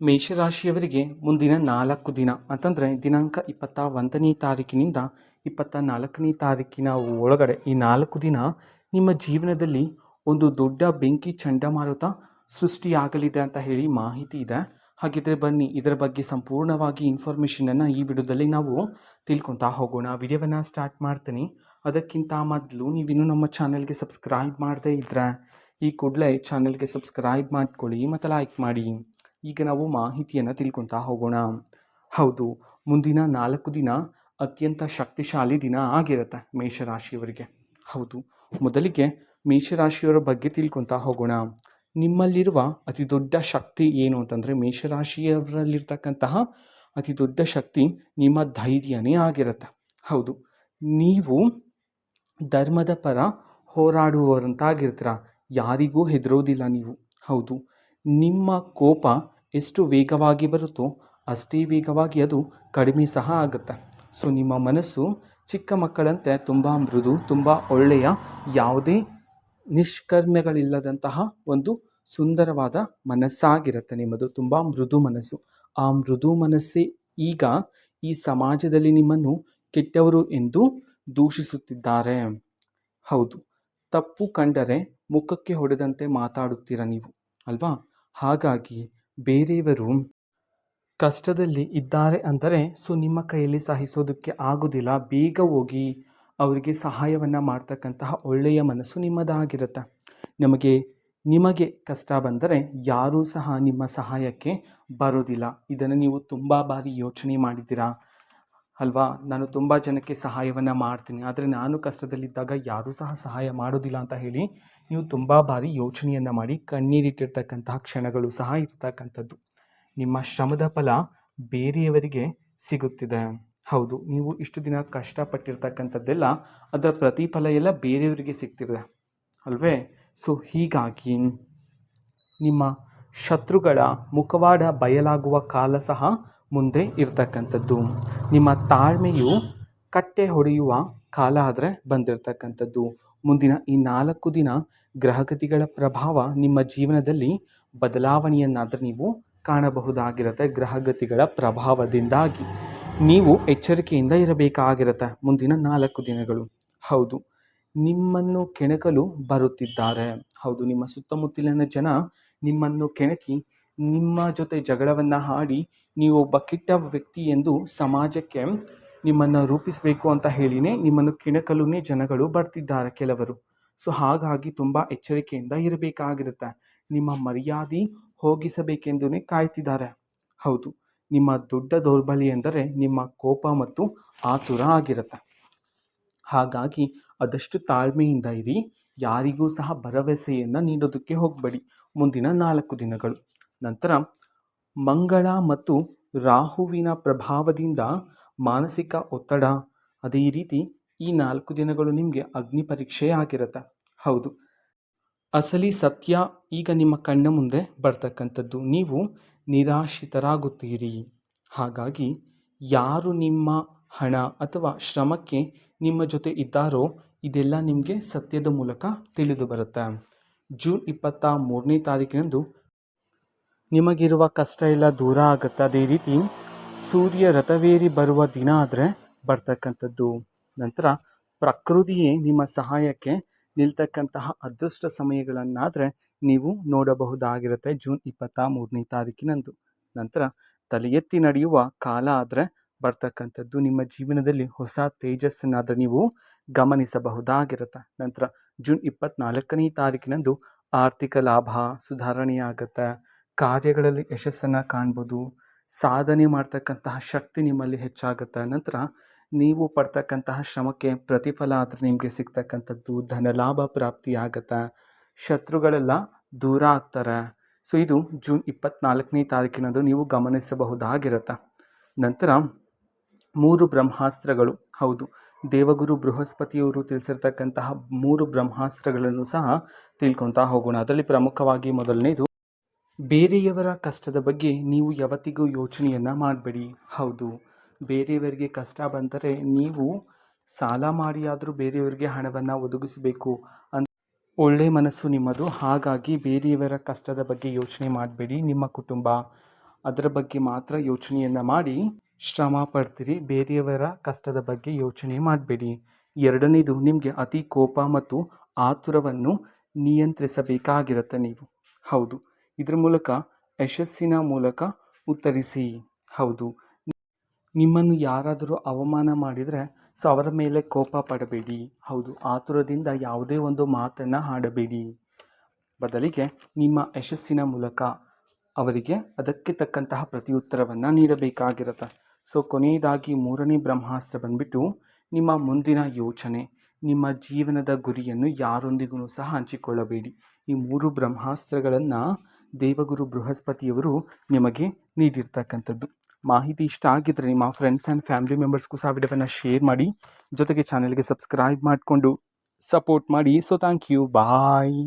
ಮೇಷರಾಶಿಯವರಿಗೆ ಮುಂದಿನ 4 ದಿನ ಅಂತಂದರೆ ದಿನಾಂಕ 21ನೇ ತಾರೀಕಿನಿಂದ 24ನೇ ತಾರೀಕಿನ ಒಳಗಡೆ ಈ 4 ದಿನ ನಿಮ್ಮ ಜೀವನದಲ್ಲಿ ಒಂದು ದೊಡ್ಡ ಬೆಂಕಿ ಚಂಡಮಾರುತ ಸೃಷ್ಟಿಯಾಗಲಿದೆ ಅಂತ ಹೇಳಿ ಮಾಹಿತಿ ಇದೆ. ಹಾಗಿದ್ರೆ ಬನ್ನಿ ಇದರ ಬಗ್ಗೆ ಸಂಪೂರ್ಣವಾಗಿ ಇನ್ಫಾರ್ಮೇಷನನ್ನು ಈ ವಿಡಿಯೋದಲ್ಲಿ ನಾವು ತಿಳ್ಕೊತಾ ಹೋಗೋಣ. ವಿಡಿಯೋವನ್ನು ಸ್ಟಾರ್ಟ್ ಮಾಡ್ತೀನಿ. ಅದಕ್ಕಿಂತ ಮೊದಲು ನೀವಿನ್ನೂ ನಮ್ಮ ಚಾನಲ್ಗೆ ಸಬ್ಸ್ಕ್ರೈಬ್ ಮಾಡದೇ ಇದ್ದರೆ ಈ ಕೂಡಲೇ ಚಾನಲ್ಗೆ ಸಬ್ಸ್ಕ್ರೈಬ್ ಮಾಡ್ಕೊಳ್ಳಿ ಮತ್ತು ಲೈಕ್ ಮಾಡಿ. ಈಗ ನಾವು ಮಾಹಿತಿಯನ್ನು ತಿಳ್ಕೊತಾ ಹೋಗೋಣ. ಹೌದು, ಮುಂದಿನ 4 ದಿನ ಅತ್ಯಂತ ಶಕ್ತಿಶಾಲಿ ದಿನ ಆಗಿರುತ್ತೆ ಮೇಷರಾಶಿಯವರಿಗೆ. ಹೌದು, ಮೊದಲಿಗೆ ಮೇಷರಾಶಿಯವರ ಬಗ್ಗೆ ತಿಳ್ಕೊತಾ ಹೋಗೋಣ. ನಿಮ್ಮಲ್ಲಿರುವ ಅತಿ ದೊಡ್ಡ ಶಕ್ತಿ ಏನು ಅಂತಂದರೆ, ಮೇಷರಾಶಿಯವರಲ್ಲಿರ್ತಕ್ಕಂತಹ ಅತಿ ದೊಡ್ಡ ಶಕ್ತಿ ನಿಮ್ಮ ಧೈರ್ಯನೇ ಆಗಿರುತ್ತೆ. ಹೌದು, ನೀವು ಧರ್ಮದ ಪರ ಹೋರಾಡುವವರಂತಾಗಿರ್ತೀರ. ಯಾರಿಗೂ ಹೆದರೋದಿಲ್ಲ ನೀವು. ಹೌದು, ನಿಮ್ಮ ಕೋಪ ಎಷ್ಟು ವೇಗವಾಗಿ ಬರುತ್ತೋ ಅಷ್ಟೇ ವೇಗವಾಗಿ ಅದು ಕಡಿಮೆ ಸಹ ಆಗುತ್ತೆ. ಸೊ ನಿಮ್ಮ ಮನಸ್ಸು ಚಿಕ್ಕ ಮಕ್ಕಳಂತೆ ತುಂಬ ಮೃದು, ತುಂಬ ಒಳ್ಳೆಯ, ಯಾವುದೇ ನಿಷ್ಕರ್ಮ್ಯಗಳಿಲ್ಲದಂತಹ ಒಂದು ಸುಂದರವಾದ ಮನಸ್ಸಾಗಿರುತ್ತೆ ನಿಮ್ಮದು. ತುಂಬ ಮೃದು ಮನಸ್ಸು. ಆ ಮೃದು ಮನಸ್ಸೇ ಈಗ ಈ ಸಮಾಜದಲ್ಲಿ ನಿಮ್ಮನ್ನು ಕೆಟ್ಟವರು ಎಂದು ದೂಷಿಸುತ್ತಿದ್ದಾರೆ. ಹೌದು, ತಪ್ಪು ಕಂಡರೆ ಮುಖಕ್ಕೆ ಹೊಡೆದಂತೆ ಮಾತಾಡುತ್ತೀರ ನೀವು ಅಲ್ವಾ? ಹಾಗಾಗಿ ಬೇರೆಯವರು ಕಷ್ಟದಲ್ಲಿ ಇದ್ದಾರೆ ಅಂದರೆ ನಿಮ್ಮ ಕೈಯಲ್ಲಿ ಸಹಿಸೋದಕ್ಕೆ ಆಗೋದಿಲ್ಲ. ಬೇಗ ಹೋಗಿ ಅವರಿಗೆ ಸಹಾಯವನ್ನು ಮಾಡ್ತಕ್ಕಂತಹ ಒಳ್ಳೆಯ ಮನಸ್ಸು ನಿಮ್ಮದಾಗಿರುತ್ತೆ. ನಿಮಗೆ ಕಷ್ಟ ಬಂದರೆ ಯಾರೂ ಸಹ ನಿಮ್ಮ ಸಹಾಯಕ್ಕೆ ಬರೋದಿಲ್ಲ. ಇದನ್ನು ನೀವು ತುಂಬ ಬಾರಿ ಯೋಚನೆ ಮಾಡಿದ್ದೀರಾ ಅಲ್ವಾ? ನಾನು ತುಂಬ ಜನಕ್ಕೆ ಸಹಾಯವನ್ನು ಮಾಡ್ತೀನಿ, ಆದರೆ ನಾನು ಕಷ್ಟದಲ್ಲಿದ್ದಾಗ ಯಾರೂ ಸಹ ಸಹಾಯ ಮಾಡೋದಿಲ್ಲ ಅಂತ ಹೇಳಿ ನೀವು ತುಂಬ ಬಾರಿ ಯೋಚನೆಯನ್ನು ಮಾಡಿ ಕಣ್ಣೀರಿಟ್ಟಿರ್ತಕ್ಕಂತಹ ಕ್ಷಣಗಳು ಸಹ ಇರ್ತಕ್ಕಂಥದ್ದು. ನಿಮ್ಮ ಶ್ರಮದ ಫಲ ಬೇರೆಯವರಿಗೆ ಸಿಗುತ್ತಿದೆ. ಹೌದು, ನೀವು ಇಷ್ಟು ದಿನ ಕಷ್ಟಪಟ್ಟಿರ್ತಕ್ಕಂಥದ್ದೆಲ್ಲ ಅದರ ಪ್ರತಿಫಲ ಎಲ್ಲ ಬೇರೆಯವರಿಗೆ ಸಿಗ್ತಿದೆ ಅಲ್ವೇ? ಸೊ ಹೀಗಾಗಿ ನಿಮ್ಮ ಶತ್ರುಗಳ ಮುಖವಾಡ ಬಯಲಾಗುವ ಕಾಲ ಸಹ ಮುಂದೆ ಇರ್ತಕ್ಕಂಥದ್ದು. ನಿಮ್ಮ ತಾಳ್ಮೆಯು ಕಟ್ಟೆ ಹೊಡೆಯುವ ಕಾಲ ಆದರೆ ಬಂದಿರತಕ್ಕಂಥದ್ದು. ಮುಂದಿನ ಈ 4 ದಿನ ಗ್ರಹಗತಿಗಳ ಪ್ರಭಾವ ನಿಮ್ಮ ಜೀವನದಲ್ಲಿ ಬದಲಾವಣೆಯನ್ನಾದರೆ ನೀವು ಕಾಣಬಹುದಾಗಿರುತ್ತೆ. ಗ್ರಹಗತಿಗಳ ಪ್ರಭಾವದಿಂದಾಗಿ ನೀವು ಎಚ್ಚರಿಕೆಯಿಂದ ಇರಬೇಕಾಗಿರುತ್ತೆ ಮುಂದಿನ 4 ದಿನಗಳು. ಹೌದು, ನಿಮ್ಮನ್ನು ಕೆಣಕಲು ಬರುತ್ತಿದ್ದಾರೆ. ಹೌದು, ನಿಮ್ಮ ಸುತ್ತಮುತ್ತಲಿನ ಜನ ನಿಮ್ಮನ್ನು ಕೆಣಕಿ ನಿಮ್ಮ ಜೊತೆ ಜಗಳವನ್ನು ಆಡಿ ನೀವೊಬ್ಬ ಕೆಟ್ಟ ವ್ಯಕ್ತಿ ಎಂದು ಸಮಾಜಕ್ಕೆ ನಿಮ್ಮನ್ನು ರೂಪಿಸಬೇಕು ಅಂತ ಹೇಳಿನೇ ನಿಮ್ಮನ್ನು ಕೆಣಕಲು ಜನಗಳು ಬರ್ತಿದ್ದಾರೆ ಕೆಲವರು. ಸೊ ಹಾಗಾಗಿ ತುಂಬ ಎಚ್ಚರಿಕೆಯಿಂದ ಇರಬೇಕಾಗಿರುತ್ತೆ. ನಿಮ್ಮ ಮರ್ಯಾದೆ ಹೋಗಿಸಬೇಕೆಂದು ಕಾಯ್ತಿದ್ದಾರೆ. ಹೌದು, ನಿಮ್ಮ ದೊಡ್ಡ ದೌರ್ಬಲ್ಯ ಎಂದರೆ ನಿಮ್ಮ ಕೋಪ ಮತ್ತು ಆತುರ ಆಗಿರುತ್ತೆ. ಹಾಗಾಗಿ ಆದಷ್ಟು ತಾಳ್ಮೆಯಿಂದ ಇರಿ. ಯಾರಿಗೂ ಸಹ ಭರವಸೆಯನ್ನು ನೀಡೋದಕ್ಕೆ ಹೋಗಬೇಡಿ ಮುಂದಿನ 4 ದಿನಗಳು. ನಂತರ ಮಂಗಳ ಮತ್ತು ರಾಹುವಿನ ಪ್ರಭಾವದಿಂದ ಮಾನಸಿಕ ಒತ್ತಡ, ಅದೇ ರೀತಿ ಈ 4 ದಿನಗಳು ನಿಮಗೆ ಅಗ್ನಿ ಪರೀಕ್ಷೆ ಆಗಿರುತ್ತೆ. ಹೌದು, ಅಸಲಿ ಸತ್ಯ ಈಗ ನಿಮ್ಮ ಕಣ್ಣ ಮುಂದೆ ಬರ್ತಕ್ಕಂಥದ್ದು. ನೀವು ನಿರಾಶಿತರಾಗುತ್ತೀರಿ. ಹಾಗಾಗಿ ಯಾರು ನಿಮ್ಮ ಹಣ ಅಥವಾ ಶ್ರಮಕ್ಕೆ ನಿಮ್ಮ ಜೊತೆ ಇದ್ದಾರೋ ಇದೆಲ್ಲ ನಿಮಗೆ ಸತ್ಯದ ಮೂಲಕ ತಿಳಿದು ಬರುತ್ತೆ. ಜೂನ್ 23ನೇ ತಾರೀಕಿನಂದು ನಿಮಗಿರುವ ಕಷ್ಟ ಎಲ್ಲ ದೂರ ಆಗುತ್ತೆ. ಅದೇ ರೀತಿ ಸೂರ್ಯ ರಥವೇರಿ ಬರುವ ದಿನ ಆದರೆ ಬರ್ತಕ್ಕಂಥದ್ದು. ನಂತರ ಪ್ರಕೃತಿಯೇ ನಿಮ್ಮ ಸಹಾಯಕ್ಕೆ ನಿಲ್ತಕ್ಕಂತಹ ಅದೃಷ್ಟ ಸಮಯಗಳನ್ನಾದರೆ ನೀವು ನೋಡಬಹುದಾಗಿರುತ್ತೆ ಜೂನ್ 23ನೇ ತಾರೀಕಿನಂದು. ನಂತರ ತಲೆ ಎತ್ತಿ ನಡೆಯುವ ಕಾಲ ಆದರೆ ಬರ್ತಕ್ಕಂಥದ್ದು. ನಿಮ್ಮ ಜೀವನದಲ್ಲಿ ಹೊಸ ತೇಜಸ್ಸನ್ನಾದರೆ ನೀವು ಗಮನಿಸಬಹುದಾಗಿರುತ್ತೆ. ನಂತರ ಜೂನ್ 24ನೇ ತಾರೀಕಿನಂದು ಆರ್ಥಿಕ ಲಾಭ ಸುಧಾರಣೆಯಾಗುತ್ತೆ. ಕಾರ್ಯಗಳಲ್ಲಿ ಯಶಸ್ಸನ್ನು ಕಾಣ್ಬೋದು. ಸಾಧನೆ ಮಾಡ್ತಕ್ಕಂತಹ ಶಕ್ತಿ ನಿಮ್ಮಲ್ಲಿ ಹೆಚ್ಚಾಗುತ್ತೆ. ನಂತರ ನೀವು ಪಡ್ತಕ್ಕಂತಹ ಶ್ರಮಕ್ಕೆ ಪ್ರತಿಫಲ ಆದರೆ ನಿಮಗೆ ಸಿಗ್ತಕ್ಕಂಥದ್ದು. ಧನಲಾಭ ಪ್ರಾಪ್ತಿಯಾಗುತ್ತೆ. ಶತ್ರುಗಳೆಲ್ಲ ದೂರ ಆಗ್ತಾರೆ. ಸೊ ಇದು ಜೂನ್ 24ನೇ ತಾರೀಕಿನಂದು ನೀವು ಗಮನಿಸಬಹುದಾಗಿರುತ್ತೆ. ನಂತರ 3 ಬ್ರಹ್ಮಾಸ್ತ್ರಗಳು. ಹೌದು, ದೇವಗುರು ಬೃಹಸ್ಪತಿಯವರು ತಿಳಿಸಿರ್ತಕ್ಕಂತಹ 3 ಬ್ರಹ್ಮಾಸ್ತ್ರಗಳನ್ನು ಸಹ ತಿಳ್ಕೊತಾ ಹೋಗೋಣ. ಅದರಲ್ಲಿ ಪ್ರಮುಖವಾಗಿ ಮೊದಲನೇದು, ಬೇರೆಯವರ ಕಷ್ಟದ ಬಗ್ಗೆ ನೀವು ಯಾವತ್ತಿಗೂ ಯೋಚನೆಯನ್ನು ಮಾಡಬೇಡಿ. ಹೌದು, ಬೇರೆಯವರಿಗೆ ಕಷ್ಟ ಬಂದರೆ ನೀವು ಸಾಲ ಮಾಡಿ ಆದರೂ ಬೇರೆಯವರಿಗೆ ಹಣವನ್ನು ಒದಗಿಸಬೇಕು ಅಂತ ಒಳ್ಳೆಯ ಮನಸ್ಸು ನಿಮ್ಮದು. ಹಾಗಾಗಿ ಬೇರೆಯವರ ಕಷ್ಟದ ಬಗ್ಗೆ ಯೋಚನೆ ಮಾಡಬೇಡಿ. ನಿಮ್ಮ ಕುಟುಂಬ ಅದರ ಬಗ್ಗೆ ಮಾತ್ರ ಯೋಚನೆಯನ್ನು ಮಾಡಿ ಶ್ರಮ ಪಡ್ತೀರಿ. ಬೇರೆಯವರ ಕಷ್ಟದ ಬಗ್ಗೆ ಯೋಚನೆ ಮಾಡಬೇಡಿ. ಎರಡನೇದು, ನಿಮಗೆ ಅತಿ ಕೋಪ ಮತ್ತು ಆತುರವನ್ನು ನಿಯಂತ್ರಿಸಬೇಕಾಗಿರುತ್ತೆ ನೀವು. ಹೌದು, ಇದ್ರ ಮೂಲಕ ಯಶಸ್ಸಿನ ಮೂಲಕ ಉತ್ತರಿಸಿ. ಹೌದು, ನಿಮ್ಮನ್ನು ಯಾರಾದರೂ ಅವಮಾನ ಮಾಡಿದರೆ ಅವರ ಮೇಲೆ ಕೋಪ ಪಡಬೇಡಿ. ಹೌದು, ಆತುರದಿಂದ ಯಾವುದೇ ಒಂದು ಮಾತನ್ನು ಆಡಬೇಡಿ. ಬದಲಿಗೆ ನಿಮ್ಮ ಯಶಸ್ಸಿನ ಮೂಲಕ ಅವರಿಗೆ ಅದಕ್ಕೆ ತಕ್ಕಂತಹ ಪ್ರತಿಯುತ್ತರವನ್ನು ನೀಡಬೇಕಾಗಿರುತ್ತೆ. ಸೊ ಕೊನೆಯದಾಗಿ ಮೂರನೇ ಬ್ರಹ್ಮಾಸ್ತ್ರ ಬಂದ್ಬಿಟ್ಟು, ನಿಮ್ಮ ಮುಂದಿನ ಯೋಚನೆ, ನಿಮ್ಮ ಜೀವನದ ಗುರಿಯನ್ನು ಯಾರೊಂದಿಗೂ ಸಹ ಹಂಚಿಕೊಳ್ಳಬೇಡಿ. ಈ 3 ಬ್ರಹ್ಮಾಸ್ತ್ರಗಳನ್ನು ದೇವಗುರು ಬೃಹಸ್ಪತಿಯವರು ನಿಮಗೆ ನೀಡಿರ್ತಕ್ಕಂಥದ್ದು. ಮಾಹಿತಿ ಇಷ್ಟ ಆಗಿದ್ದರೆ ನಿಮ್ಮ ಫ್ರೆಂಡ್ಸ್ ಆ್ಯಂಡ್ ಫ್ಯಾಮಿಲಿ ಮೆಂಬರ್ಸ್ಗೂ ಸಹ ವಿಡಿಯೋವನ್ನು ಶೇರ್ ಮಾಡಿ, ಜೊತೆಗೆ ಚಾನಲ್ಗೆ ಸಬ್ಸ್ಕ್ರೈಬ್ ಮಾಡಿಕೊಂಡು ಸಪೋರ್ಟ್ ಮಾಡಿ. So thank you, bye.